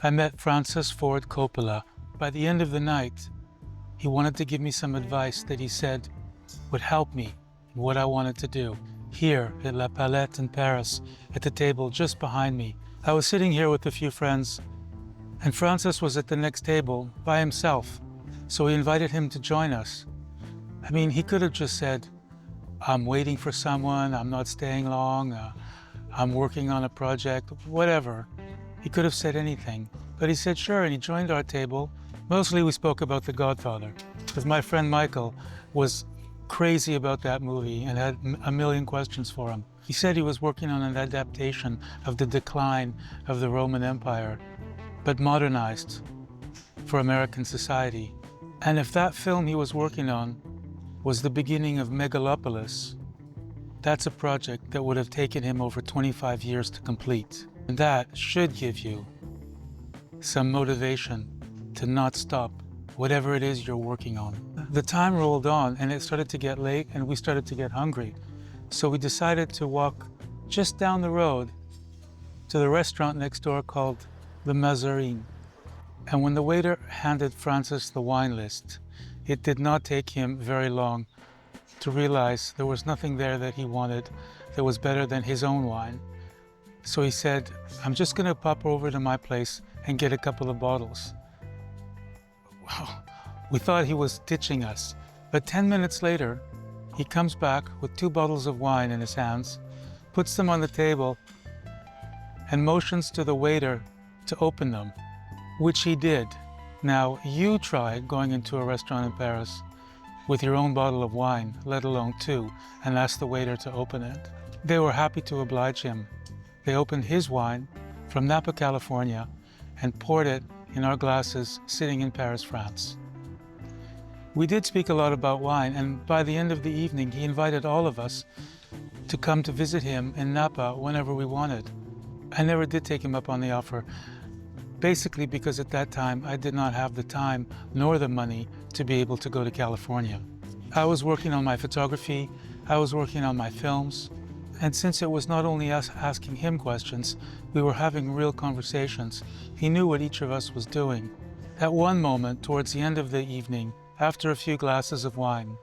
I met Francis Ford Coppola. By the end of the night, he wanted to give me some advice that he said would help me in what I wanted to do. Here at La Palette in Paris, at the table just behind me, I was sitting here with a few friends, and Francis was at the next table by himself, so we invited him to join us. I mean, he could have just said, I'm waiting for someone, I'm not staying long, I'm working on a project, whatever. He could have said anything, but he said sure, and he joined our table. Mostly we spoke about The Godfather, because my friend Michael was crazy about that movie and had a million questions for him. He said he was working on an adaptation of the decline of the Roman Empire, but modernized for American society. And if that film he was working on was the beginning of Megalopolis, that's a project that would have taken him over 25 years to complete. And that should give you some motivation to not stop whatever it is you're working on. The time rolled on and it started to get late and we started to get hungry. So we decided to walk just down the road to the restaurant next door called the Mazarin. And when the waiter handed Francis the wine list, it did not take him very long to realize there was nothing there that he wanted that was better than his own wine. So he said, I'm just gonna pop over to my place and get a couple of bottles. Wow, we thought he was ditching us. But 10 minutes later, he comes back with 2 bottles of wine in his hands, puts them on the table, and motions to the waiter to open them, which he did. Now, you try going into a restaurant in Paris with your own bottle of wine, let alone 2, and ask the waiter to open it. They were happy to oblige him. They opened his wine from Napa, California, and poured it in our glasses sitting in Paris, France. We did speak a lot about wine, and by the end of the evening, he invited all of us to come to visit him in Napa whenever we wanted. I never did take him up on the offer, basically because at that time I did not have the time nor the money to be able to go to California. I was working on my photography, I was working on my films, and since it was not only us asking him questions, we were having real conversations. He knew what each of us was doing. At one moment, towards the end of the evening, after a few glasses of wine,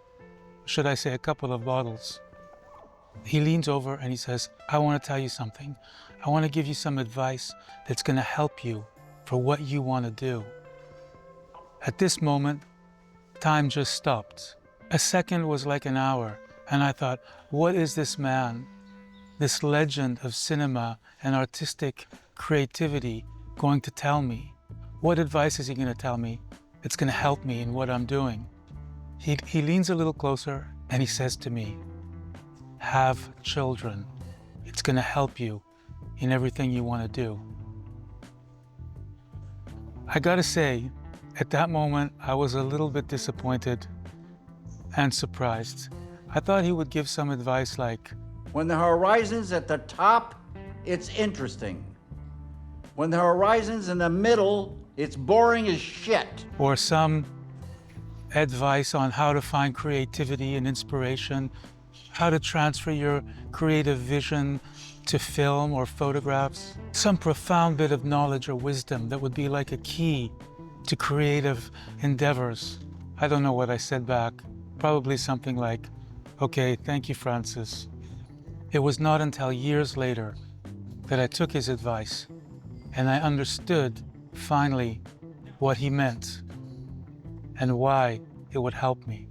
should I say a couple of bottles, he leans over and he says, I want to tell you something. I want to give you some advice that's going to help you for what you want to do. At this moment, time just stopped. A second was like an hour, and I thought, what is this man, this legend of cinema and artistic creativity, going to tell me? What advice is he going to tell me that's going to help me in what I'm doing? He leans a little closer and he says to me, have children. It's going to help you in everything you want to do. I gotta say, at that moment, I was a little bit disappointed and surprised. I thought he would give some advice like, when the horizon's at the top, it's interesting. When the horizon's in the middle, it's boring as shit. Or some advice on how to find creativity and inspiration, how to transfer your creative vision to film or photographs. Some profound bit of knowledge or wisdom that would be like a key to creative endeavors. I don't know what I said back. Probably something like, okay, thank you, Francis. It was not until years later that I took his advice and I understood, finally, what he meant and why it would help me.